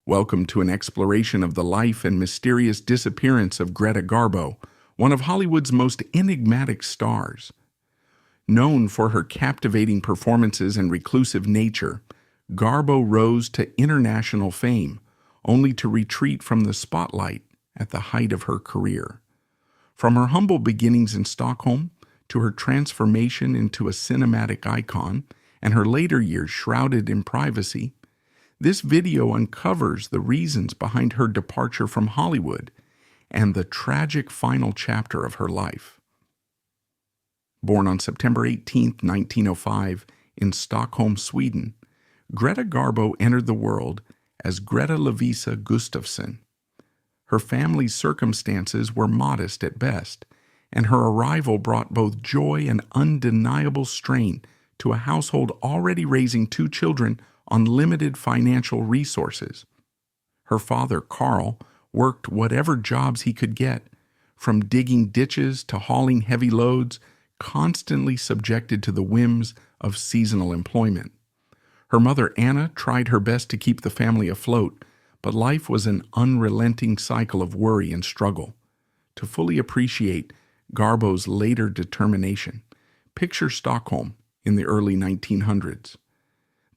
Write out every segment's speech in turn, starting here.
Welcome to an exploration of the life and mysterious disappearance of Greta Garbo, one of Hollywood's most enigmatic stars. Known for her captivating performances and reclusive nature, Garbo rose to international fame, only to retreat from the spotlight at the height of her career. From her humble beginnings in Stockholm to her transformation into a cinematic icon and her later years shrouded in privacy, this video uncovers the reasons behind her departure from Hollywood and the tragic final chapter of her life. Born on September 18, 1905, in Stockholm, Sweden, Greta Garbo entered the world as Greta Lovisa Gustafsson. Her family's circumstances were modest at best, and her arrival brought both joy and undeniable strain to a household already raising 2 children on limited financial resources. Her father, Carl, worked whatever jobs he could get, from digging ditches to hauling heavy loads, constantly subjected to the whims of seasonal employment. Her mother, Anna, tried her best to keep the family afloat, but life was an unrelenting cycle of worry and struggle. To fully appreciate Garbo's later determination, picture Stockholm in the early 1900s.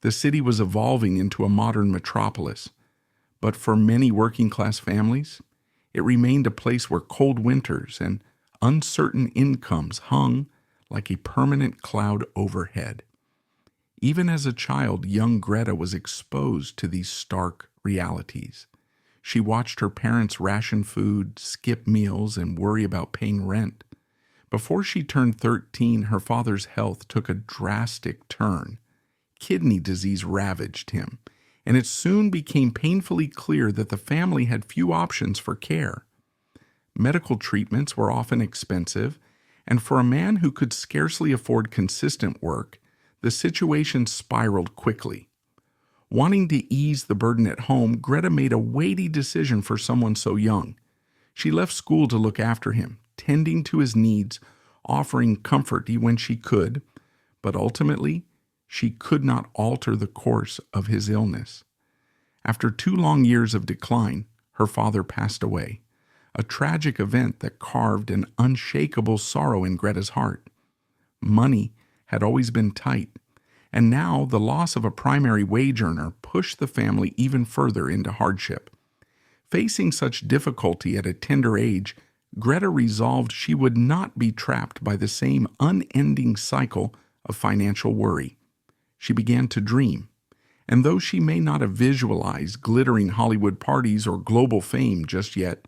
The city was evolving into a modern metropolis, but for many working-class families, it remained a place where cold winters and uncertain incomes hung like a permanent cloud overhead. Even as a child, young Greta was exposed to these stark realities. She watched her parents ration food, skip meals, and worry about paying rent. Before she turned 13, her father's health took a drastic turn. Kidney disease ravaged him, and it soon became painfully clear that the family had few options for care. Medical treatments were often expensive, and for a man who could scarcely afford consistent work, the situation spiraled quickly. Wanting to ease the burden at home, Greta made a weighty decision for someone so young. She left school to look after him, tending to his needs, offering comfort when she could, but ultimately, she could not alter the course of his illness. After 2 long years of decline, her father passed away, a tragic event that carved an unshakable sorrow in Greta's heart. Money had always been tight, and now the loss of a primary wage earner pushed the family even further into hardship. Facing such difficulty at a tender age, Greta resolved she would not be trapped by the same unending cycle of financial worry. She began to dream, and though she may not have visualized glittering Hollywood parties or global fame just yet,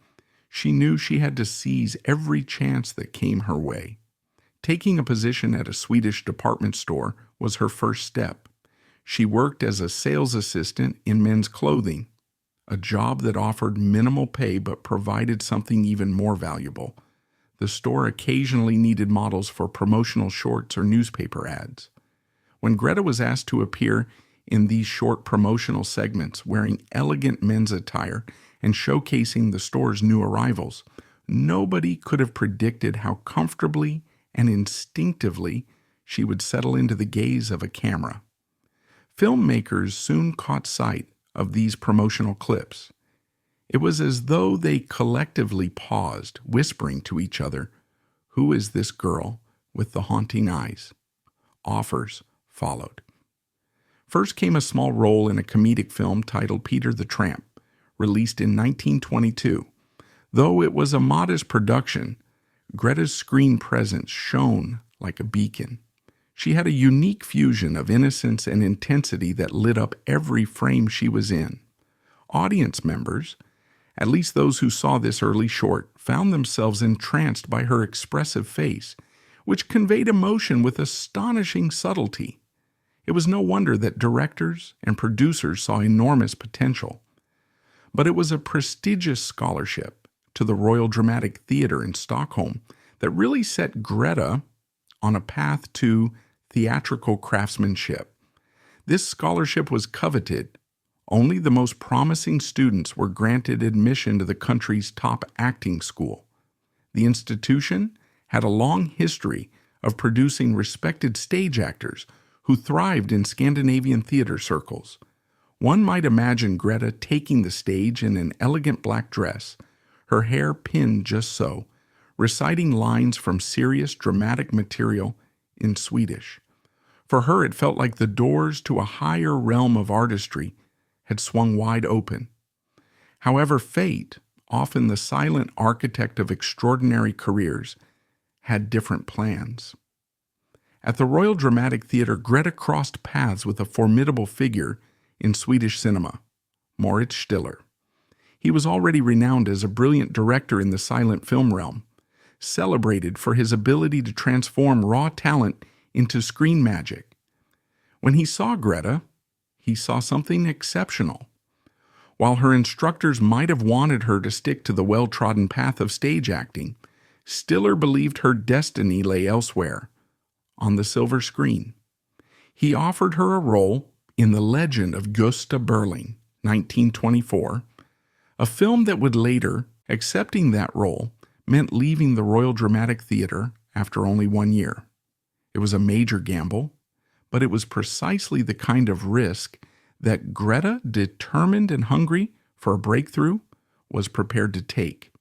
she knew she had to seize every chance that came her way. Taking a position at a Swedish department store was her first step. She worked as a sales assistant in men's clothing, a job that offered minimal pay but provided something even more valuable. The store occasionally needed models for promotional shorts or newspaper ads. When Greta was asked to appear in these short promotional segments wearing elegant men's attire and showcasing the store's new arrivals, nobody could have predicted how comfortably and instinctively she would settle into the gaze of a camera. Filmmakers soon caught sight of these promotional clips. It was as though they collectively paused, whispering to each other, "Who is this girl with the haunting eyes?" Offers followed. First came a small role in a comedic film titled Peter the Tramp, released in 1922. Though it was a modest production, Greta's screen presence shone like a beacon. She had a unique fusion of innocence and intensity that lit up every frame she was in. Audience members, at least those who saw this early short, found themselves entranced by her expressive face, which conveyed emotion with astonishing subtlety. It was no wonder that directors and producers saw enormous potential. But it was a prestigious scholarship to the Royal Dramatic Theatre in Stockholm that really set Greta on a path to theatrical craftsmanship. This scholarship was coveted. Only the most promising students were granted admission to the country's top acting school. The institution had a long history of producing respected stage actors who thrived in Scandinavian theater circles. One might imagine Greta taking the stage in an elegant black dress, her hair pinned just so, reciting lines from serious, dramatic material in Swedish. For her, it felt like the doors to a higher realm of artistry had swung wide open. However, fate, often the silent architect of extraordinary careers, had different plans. At the Royal Dramatic Theatre, Greta crossed paths with a formidable figure in Swedish cinema, Moritz Stiller. He was already renowned as a brilliant director in the silent film realm, celebrated for his ability to transform raw talent into screen magic. When he saw Greta, he saw something exceptional. While her instructors might have wanted her to stick to the well-trodden path of stage acting, Stiller believed her destiny lay elsewhere, on the silver screen. He offered her a role in The Legend of Gösta Berling, 1924, a film that would later, accepting that role, meant leaving the Royal Dramatic Theatre after only 1 year. It was a major gamble, but it was precisely the kind of risk that Greta, determined and hungry for a breakthrough, was prepared to take.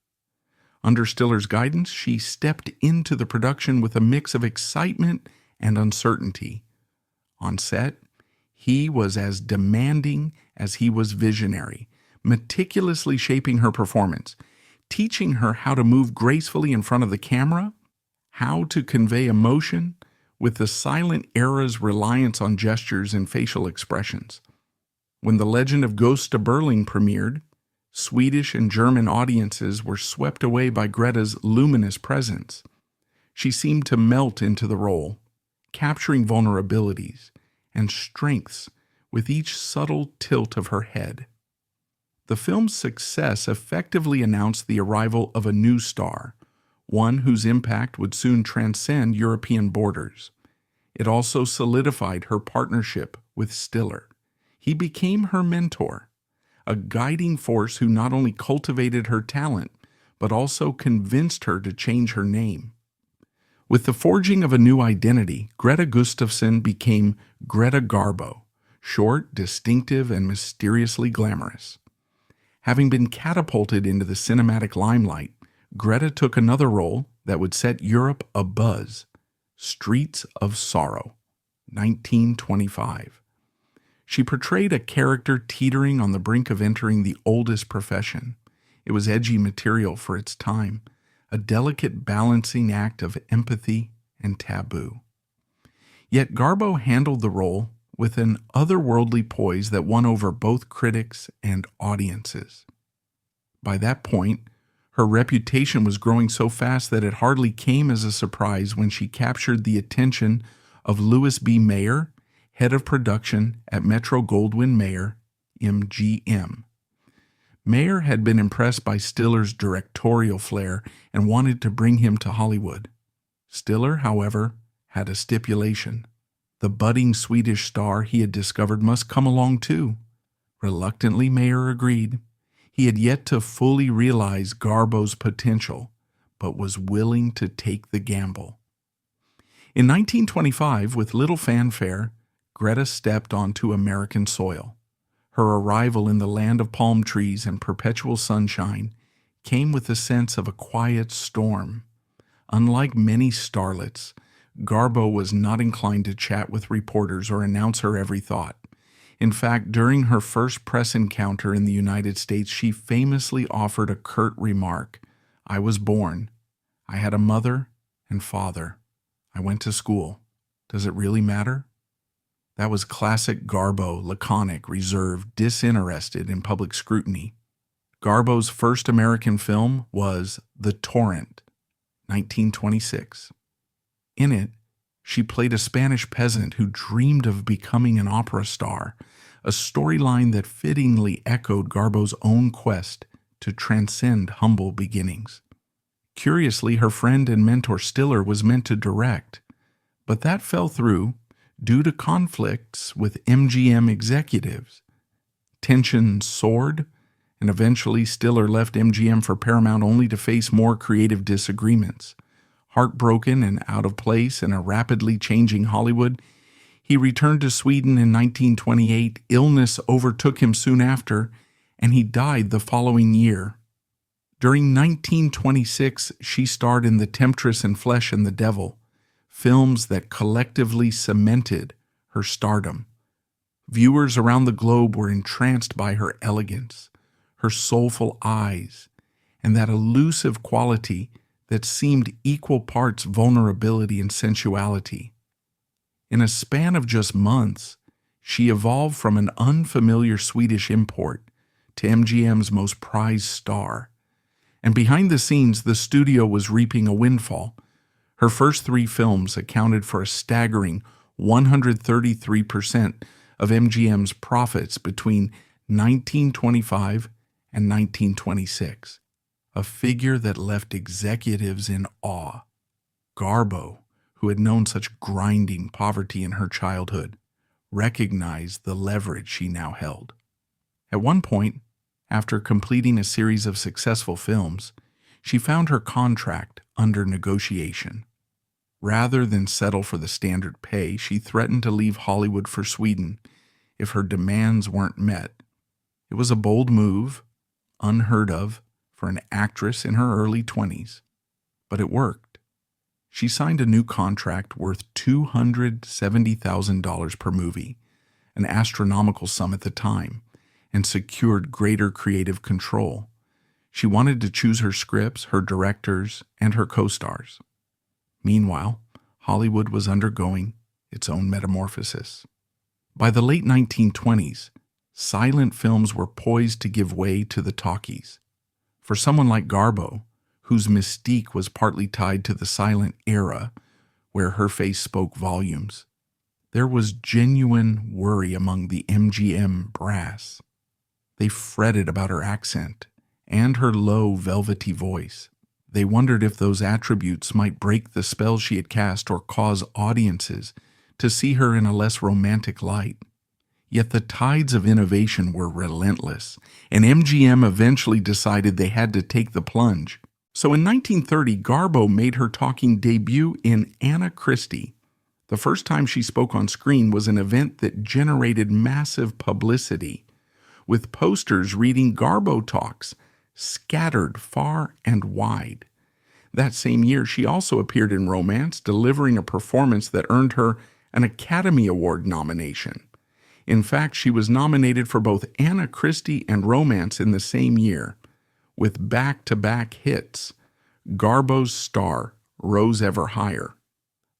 Under Stiller's guidance, she stepped into the production with a mix of excitement and uncertainty. On set, he was as demanding as he was visionary, meticulously shaping her performance, teaching her how to move gracefully in front of the camera, how to convey emotion with the silent era's reliance on gestures and facial expressions. When The Legend of Gösta Berling premiered, Swedish and German audiences were swept away by Greta's luminous presence. She seemed to melt into the role, capturing vulnerabilities and strengths with each subtle tilt of her head. The film's success effectively announced the arrival of a new star, one whose impact would soon transcend European borders. It also solidified her partnership with Stiller. He became her mentor, a guiding force who not only cultivated her talent, but also convinced her to change her name. With the forging of a new identity, Greta Gustafsson became Greta Garbo, short, distinctive, and mysteriously glamorous. Having been catapulted into the cinematic limelight, Greta took another role that would set Europe abuzz, Streets of Sorrow, 1925. She portrayed a character teetering on the brink of entering the oldest profession. It was edgy material for its time, a delicate balancing act of empathy and taboo. Yet Garbo handled the role with an otherworldly poise that won over both critics and audiences. By that point, her reputation was growing so fast that it hardly came as a surprise when she captured the attention of Louis B. Mayer, head of production at Metro-Goldwyn-Mayer, MGM. Mayer had been impressed by Stiller's directorial flair and wanted to bring him to Hollywood. Stiller, however, had a stipulation. The budding Swedish star he had discovered must come along too. Reluctantly, Mayer agreed. He had yet to fully realize Garbo's potential, but was willing to take the gamble. In 1925, with little fanfare, Greta stepped onto American soil. Her arrival in the land of palm trees and perpetual sunshine came with the sense of a quiet storm. Unlike many starlets, Garbo was not inclined to chat with reporters or announce her every thought. In fact, during her first press encounter in the United States, she famously offered a curt remark. "I was born. I had a mother and father. I went to school. Does it really matter?" That was classic Garbo, laconic, reserved, disinterested in public scrutiny. Garbo's first American film was The Torrent, 1926. In it, she played a Spanish peasant who dreamed of becoming an opera star, a storyline that fittingly echoed Garbo's own quest to transcend humble beginnings. Curiously, her friend and mentor Stiller was meant to direct, but that fell through due to conflicts with MGM executives. Tension soared, and eventually Stiller left MGM for Paramount only to face more creative disagreements. Heartbroken and out of place in a rapidly changing Hollywood, He returned to Sweden in 1928. Illness overtook him soon after, and he died the following year. During 1926, she starred in The Temptress and Flesh and the Devil, films that collectively cemented her stardom. Viewers around the globe were entranced by her elegance, her soulful eyes, and that elusive quality that seemed equal parts vulnerability and sensuality. In a span of just months, she evolved from an unfamiliar Swedish import to MGM's most prized star. And behind the scenes, the studio was reaping a windfall. Her first 3 films accounted for a staggering 133% of MGM's profits between 1925 and 1926, a figure that left executives in awe. Garbo, who had known such grinding poverty in her childhood, recognized the leverage she now held. At one point, after completing a series of successful films, she found her contract under negotiation. Rather than settle for the standard pay, she threatened to leave Hollywood for Sweden if her demands weren't met. It was a bold move, unheard of for an actress in her early 20s, but it worked. She signed a new contract worth $270,000 per movie, an astronomical sum at the time, and secured greater creative control. She wanted to choose her scripts, her directors, and her co-stars. Meanwhile, Hollywood was undergoing its own metamorphosis. By the late 1920s, silent films were poised to give way to the talkies. For someone like Garbo, whose mystique was partly tied to the silent era, where her face spoke volumes, there was genuine worry among the MGM brass. They fretted about her accent and her low, velvety voice. They wondered if those attributes might break the spell she had cast or cause audiences to see her in a less romantic light. Yet the tides of innovation were relentless, and MGM eventually decided they had to take the plunge. So in 1930, Garbo made her talking debut in Anna Christie. The first time she spoke on screen was an event that generated massive publicity, with posters reading "Garbo Talks" scattered far and wide. That same year, she also appeared in Romance, delivering a performance that earned her an Academy Award nomination. In fact, she was nominated for both Anna Christie and Romance in the same year. With back-to-back hits, Garbo's star rose ever higher.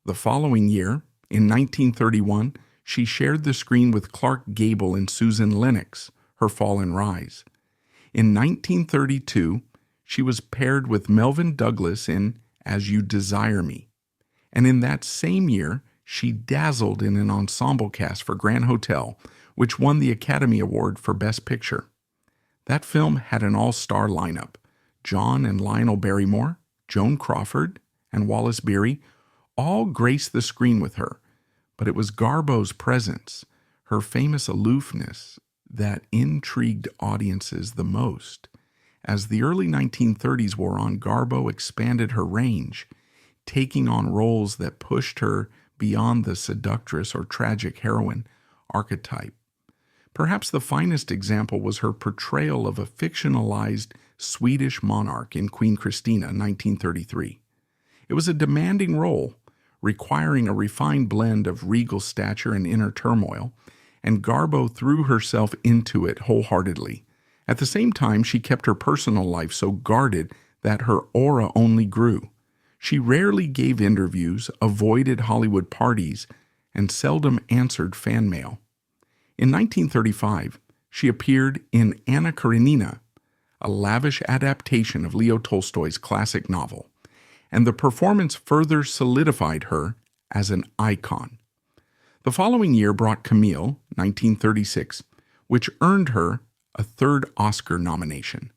The following year, in 1931, she shared the screen with Clark Gable and Susan Lennox, Her Fall and Rise. In 1932, she was paired with Melvyn Douglas in As You Desire Me. And in that same year, she dazzled in an ensemble cast for Grand Hotel, which won the Academy Award for Best Picture. That film had an all-star lineup: John and Lionel Barrymore, Joan Crawford, and Wallace Beery all graced the screen with her. But it was Garbo's presence, her famous aloofness, that intrigued audiences the most. As the early 1930s wore on, Garbo expanded her range, taking on roles that pushed her beyond the seductress or tragic heroine archetype. Perhaps the finest example was her portrayal of a fictionalized Swedish monarch in Queen Christina, 1933. It was a demanding role, requiring a refined blend of regal stature and inner turmoil, and Garbo threw herself into it wholeheartedly. At the same time, she kept her personal life so guarded that her aura only grew. She rarely gave interviews, avoided Hollywood parties, and seldom answered fan mail. In 1935, she appeared in Anna Karenina, a lavish adaptation of Leo Tolstoy's classic novel, and the performance further solidified her as an icon. The following year brought Camille, 1936, which earned her a third Oscar nomination.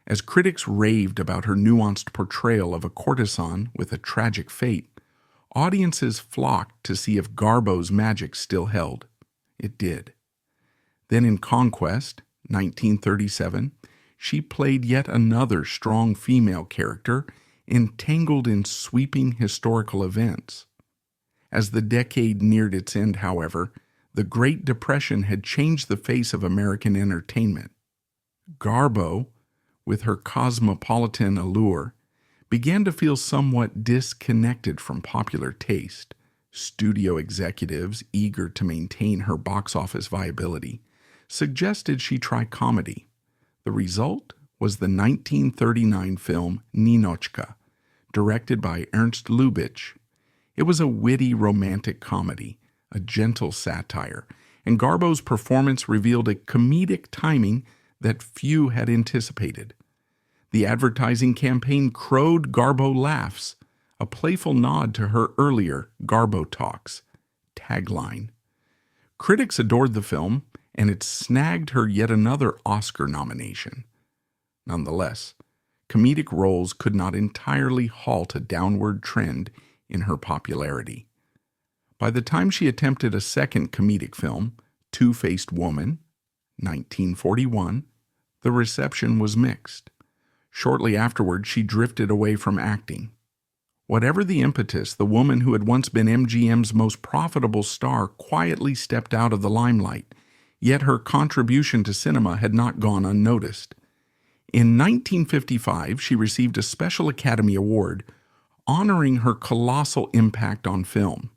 As critics raved about her nuanced portrayal of a courtesan with a tragic fate, audiences flocked to see if Garbo's magic still held. It did. Then in Conquest, 1937, she played yet another strong female character entangled in sweeping historical events. As the decade neared its end, however, the Great Depression had changed the face of American entertainment. Garbo, with her cosmopolitan allure, began to feel somewhat disconnected from popular taste. Studio executives, eager to maintain her box office viability, suggested she try comedy. The result was the 1939 film Ninochka, directed by Ernst Lubitsch. It was a witty romantic comedy, a gentle satire, and Garbo's performance revealed a comedic timing that few had anticipated. The advertising campaign crowed Garbo laughs, a playful nod to her earlier Garbo Talks tagline. Critics adored the film, and it snagged her yet another Oscar nomination. Nonetheless, comedic roles could not entirely halt a downward trend in her popularity. By the time she attempted a second comedic film, Two-Faced Woman, 1941, the reception was mixed. Shortly afterward, she drifted away from acting. Whatever the impetus, the woman who had once been MGM's most profitable star quietly stepped out of the limelight, yet her contribution to cinema had not gone unnoticed. In 1955, she received a Special Academy Award honoring her colossal impact on film.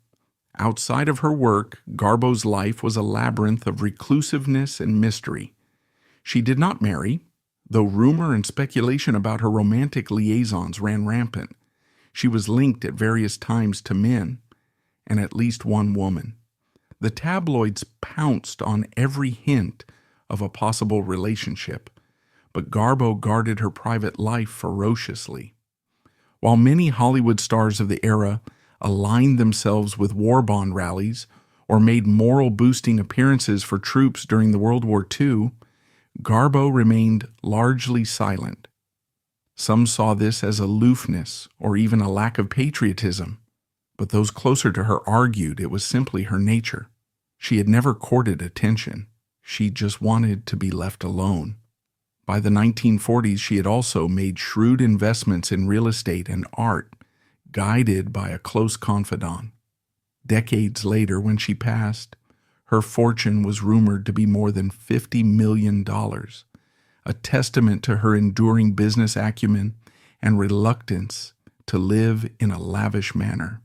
Outside of her work, Garbo's life was a labyrinth of reclusiveness and mystery. She did not marry, though rumor and speculation about her romantic liaisons ran rampant. She was linked at various times to men and at least one woman. The tabloids pounced on every hint of a possible relationship, but Garbo guarded her private life ferociously. While many Hollywood stars of the era aligned themselves with war bond rallies or made moral-boosting appearances for troops during the World War II, Garbo remained largely silent. Some saw this as aloofness or even a lack of patriotism, but those closer to her argued it was simply her nature. She had never courted attention. She just wanted to be left alone. By the 1940s, she had also made shrewd investments in real estate and art, guided by a close confidant. Decades later, when she passed, her fortune was rumored to be more than $50 million, a testament to her enduring business acumen and reluctance to live in a lavish manner.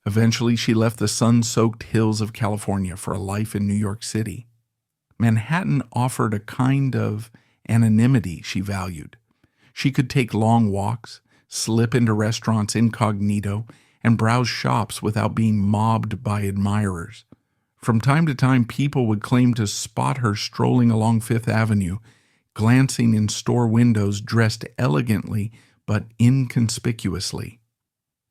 Eventually, she left the sun-soaked hills of California for a life in New York City. Manhattan offered a kind of anonymity she valued. She could take long walks, slip into restaurants incognito, and browse shops without being mobbed by admirers. From time to time, people would claim to spot her strolling along Fifth Avenue, glancing in store windows dressed elegantly but inconspicuously.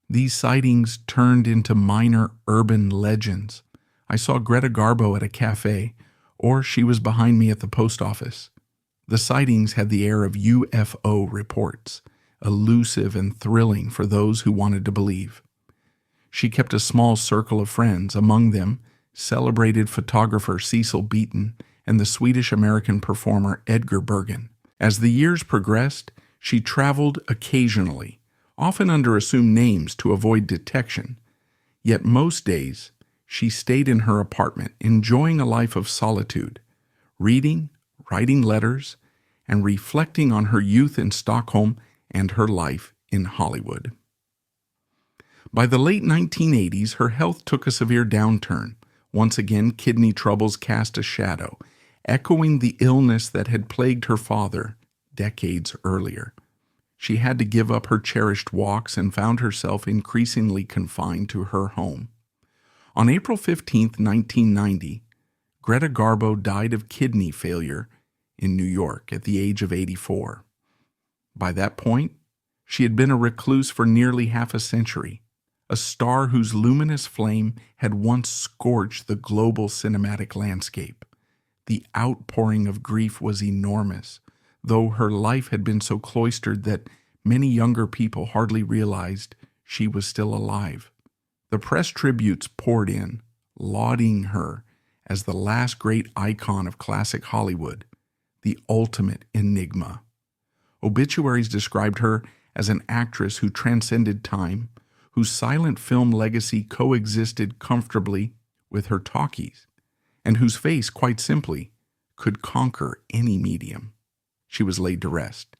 These sightings turned into minor urban legends. I saw Greta Garbo at a cafe, or she was behind me at the post office. The sightings had the air of UFO reports, elusive and thrilling for those who wanted to believe. She kept a small circle of friends, among them celebrated photographer Cecil Beaton and the Swedish-American performer Edgar Bergen. As the years progressed, she traveled occasionally, often under assumed names to avoid detection. Yet most days, she stayed in her apartment, enjoying a life of solitude, reading, writing letters, and reflecting on her youth in Stockholm and her life in Hollywood. By the late 1980s, her health took a severe downturn. Once again, kidney troubles cast a shadow, echoing the illness that had plagued her father decades earlier. She had to give up her cherished walks and found herself increasingly confined to her home. On April 15, 1990, Greta Garbo died of kidney failure in New York at the age of 84. By that point, she had been a recluse for nearly half a century, a star whose luminous flame had once scorched the global cinematic landscape. The outpouring of grief was enormous, though her life had been so cloistered that many younger people hardly realized she was still alive. The press tributes poured in, lauding her as the last great icon of classic Hollywood, the ultimate enigma. Obituaries described her as an actress who transcended time, whose silent film legacy coexisted comfortably with her talkies, and whose face, quite simply, could conquer any medium. She was laid to rest,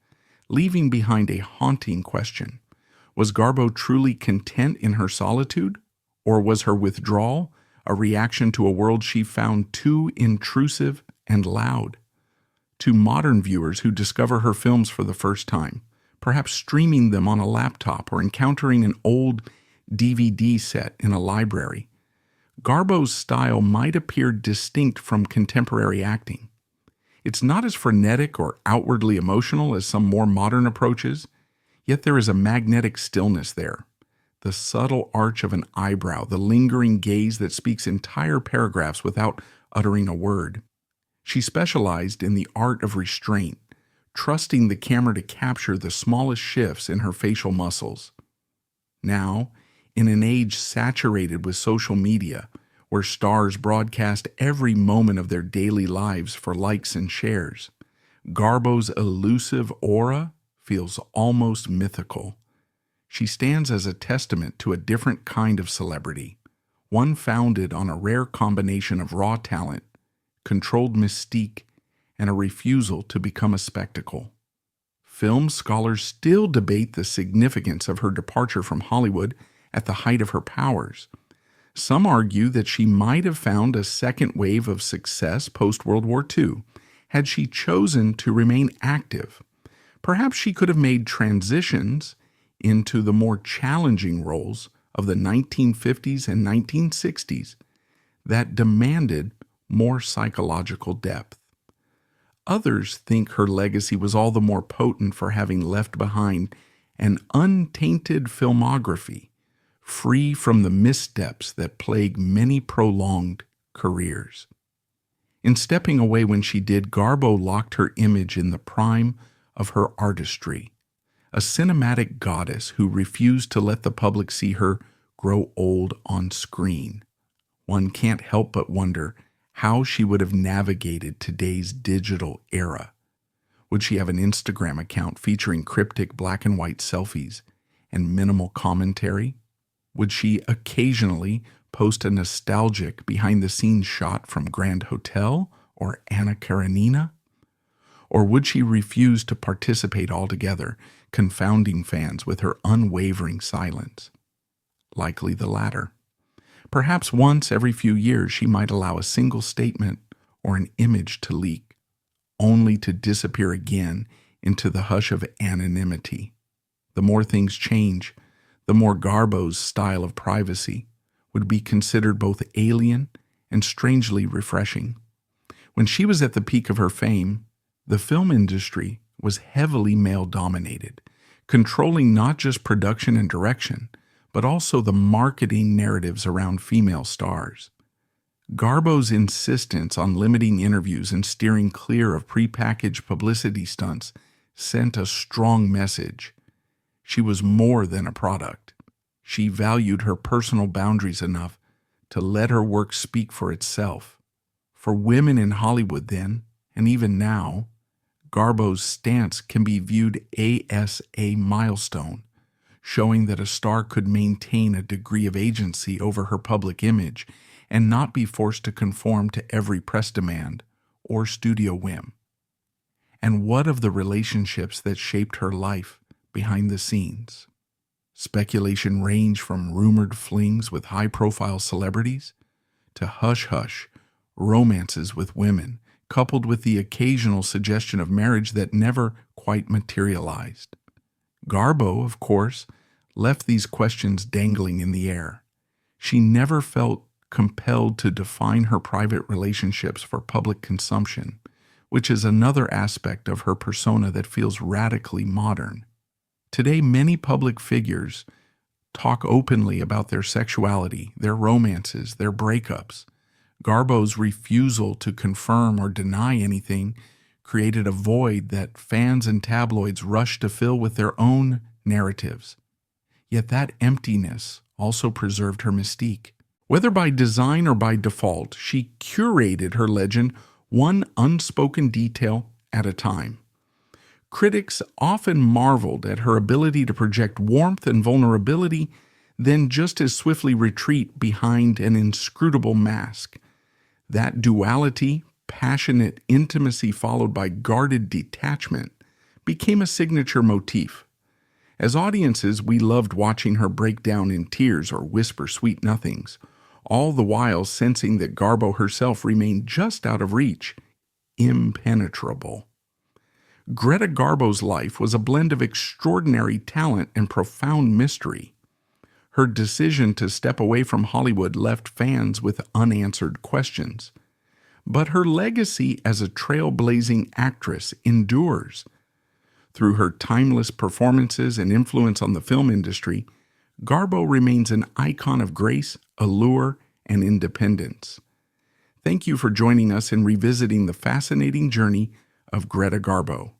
leaving behind a haunting question. Was Garbo truly content in her solitude, or was her withdrawal a reaction to a world she found too intrusive and loud? To modern viewers who discover her films for the first time, perhaps streaming them on a laptop or encountering an old DVD set in a library, Garbo's style might appear distinct from contemporary acting. It's not as frenetic or outwardly emotional as some more modern approaches, yet there is a magnetic stillness there. The subtle arch of an eyebrow, the lingering gaze that speaks entire paragraphs without uttering a word. She specialized in the art of restraint, trusting the camera to capture the smallest shifts in her facial muscles. Now, in an age saturated with social media, where stars broadcast every moment of their daily lives for likes and shares, Garbo's elusive aura feels almost mythical. She stands as a testament to a different kind of celebrity, one founded on a rare combination of raw talent, controlled mystique, and a refusal to become a spectacle. Film scholars still debate the significance of her departure from Hollywood at the height of her powers. Some argue that she might have found a second wave of success post-World War II had she chosen to remain active. Perhaps she could have made transitions into the more challenging roles of the 1950s and 1960s that demanded more psychological depth. Others think her legacy was all the more potent for having left behind an untainted filmography, free from the missteps that plague many prolonged careers. In stepping away when she did, Garbo locked her image in the prime of her artistry, a cinematic goddess who refused to let the public see her grow old on screen. One can't help but wonder how she would have navigated today's digital era. Would she have an Instagram account featuring cryptic black and white selfies and minimal commentary? Would she occasionally post a nostalgic behind-the-scenes shot from Grand Hotel or Anna Karenina? Or would she refuse to participate altogether, confounding fans with her unwavering silence? Likely the latter. Perhaps once every few years she might allow a single statement or an image to leak, only to disappear again into the hush of anonymity. The more things change, the more Garbo's style of privacy would be considered both alien and strangely refreshing. When she was at the peak of her fame, the film industry was heavily male-dominated, controlling not just production and direction, but also the marketing narratives around female stars. Garbo's insistence on limiting interviews and steering clear of prepackaged publicity stunts sent a strong message. She was more than a product. She valued her personal boundaries enough to let her work speak for itself. For women in Hollywood then, and even now, Garbo's stance can be viewed as a milestone, showing that a star could maintain a degree of agency over her public image and not be forced to conform to every press demand or studio whim. And what of the relationships that shaped her life behind the scenes? Speculation ranged from rumored flings with high-profile celebrities to hush-hush romances with women, coupled with the occasional suggestion of marriage that never quite materialized. Garbo, of course, left these questions dangling in the air. She never felt compelled to define her private relationships for public consumption, which is another aspect of her persona that feels radically modern. Today, many public figures talk openly about their sexuality, their romances, their breakups. Garbo's refusal to confirm or deny anything created a void that fans and tabloids rushed to fill with their own narratives. Yet that emptiness also preserved her mystique. Whether by design or by default, she curated her legend one unspoken detail at a time. Critics often marveled at her ability to project warmth and vulnerability then just as swiftly retreat behind an inscrutable mask. That duality, passionate intimacy followed by guarded detachment, became a signature motif. As audiences, we loved watching her break down in tears or whisper sweet nothings, all the while sensing that Garbo herself remained just out of reach, impenetrable. Greta Garbo's life was a blend of extraordinary talent and profound mystery. Her decision to step away from Hollywood left fans with unanswered questions. But her legacy as a trailblazing actress endures. Through her timeless performances and influence on the film industry, Garbo remains an icon of grace, allure, and independence. Thank you for joining us in revisiting the fascinating journey of Greta Garbo.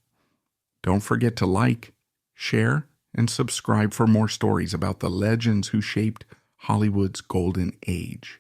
Don't forget to like, share, and subscribe for more stories about the legends who shaped Hollywood's golden age.